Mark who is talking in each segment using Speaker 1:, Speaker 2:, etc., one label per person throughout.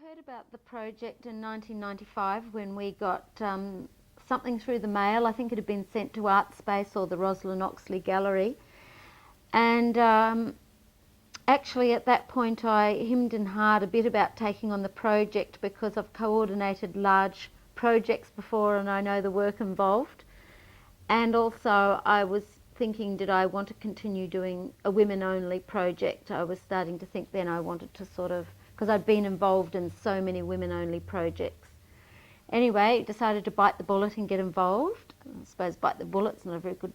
Speaker 1: heard about the project in 1995 when we got something through the mail. I think it had been sent to Artspace or the Rosalind Oxley Gallery. And actually at that point I hemmed and hawed a bit about taking on the project because I've coordinated large projects before and I know the work involved. And also I was thinking, did I want to continue doing a women-only project? I was starting to think then I wanted to sort of, because I'd been involved in so many women-only projects. Anyway, decided to bite the bullet and get involved. I suppose bite the bullet's not a very good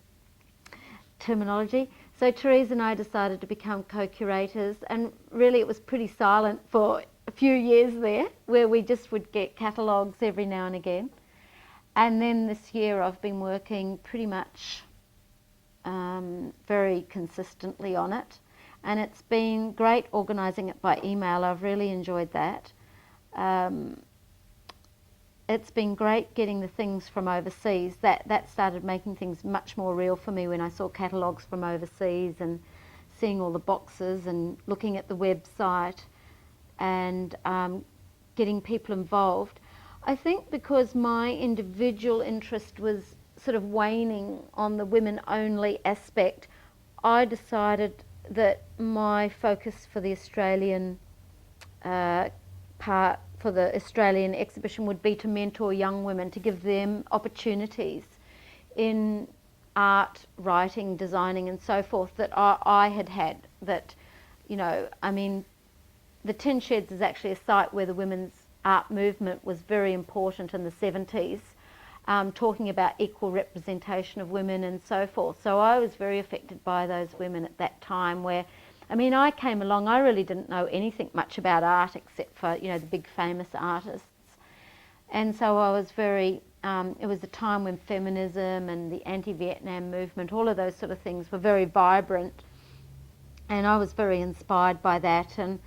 Speaker 1: terminology. So Therese and I decided to become co-curators, and really it was pretty silent for a few years there, where we just would get catalogues every now and again. And then this year I've been working pretty much very consistently on it. And it's been great organising it by email. I've really enjoyed that. It's been great getting the things from overseas. That started making things much more real for me when I saw catalogues from overseas and seeing all the boxes and looking at the website and getting people involved. I think because my individual interest was sort of waning on the women-only aspect, I decided that my focus for the Australian part, for the Australian exhibition, would be to mentor young women, to give them opportunities in art, writing, designing and so forth that I had had. That, you know, I mean, the Tin Sheds is actually a site where the women's art movement was very important in the 70s, talking about equal representation of women and so forth. So I was very affected by those women at that time where, I mean, I came along, I really didn't know anything much about art except for, you know, the big famous artists. And so I was very, it was a time when feminism and the anti-Vietnam movement, all of those sort of things were very vibrant. And I was very inspired by that and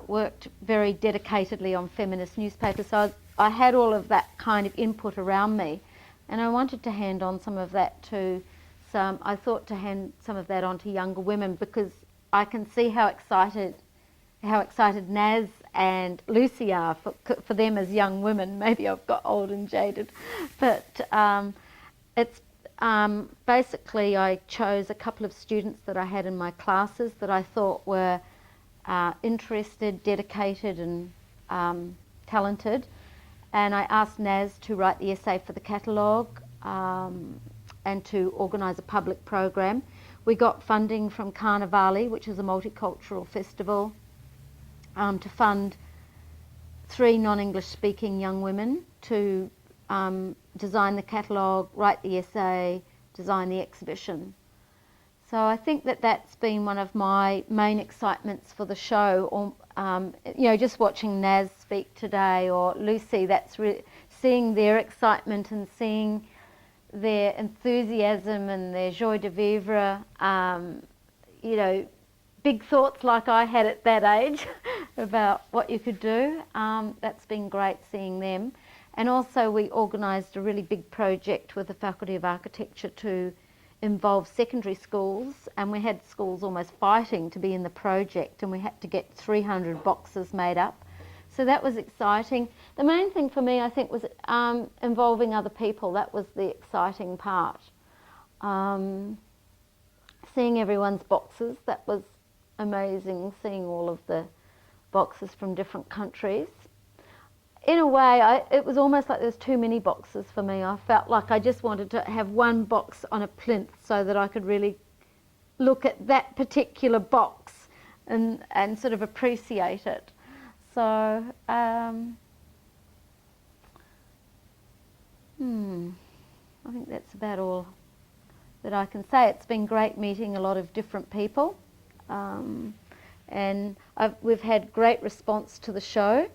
Speaker 1: worked very dedicatedly on feminist newspapers. So I had all of that kind of input around me. And I wanted to hand on some of that to I thought to hand some of that on to younger women, because I can see how excited Naz and Lucy are for them as young women. Maybe I've got old and jaded, but it's basically I chose a couple of students that I had in my classes that I thought were interested, dedicated and talented, and I asked Naz to write the essay for the catalogue and to organise a public program. We got funding from Carnivale, which is a multicultural festival, to fund 3 non-English speaking young women to design the catalogue, write the essay, design the exhibition. So I think that that's been one of my main excitements for the show. Or, you know, just watching Naz speak today or Lucy, that's seeing their excitement and seeing their enthusiasm and their joie de vivre, you know, big thoughts like I had at that age about what you could do. That's been great seeing them. And also we organised a really big project with the Faculty of Architecture to involve secondary schools, and we had schools almost fighting to be in the project, and we had to get 300 boxes made up. So that was exciting. The main thing for me, I think, was involving other people. That was the exciting part. Seeing everyone's boxes, that was amazing, seeing all of the boxes from different countries. In a way, it was almost like there was too many boxes for me. I felt like I just wanted to have one box on a plinth so that I could really look at that particular box and sort of appreciate it. So, I think that's about all that I can say. It's been great meeting a lot of different people, and we've had great response to the show,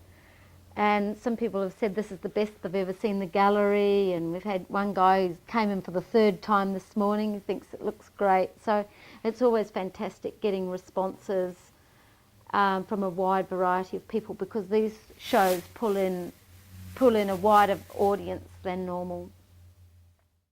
Speaker 1: and some people have said this is the best they've ever seen the gallery, and we've had one guy who came in for the 3rd time this morning who thinks it looks great. So it's always fantastic getting responses from a wide variety of people, because these shows pull in a wider audience than normal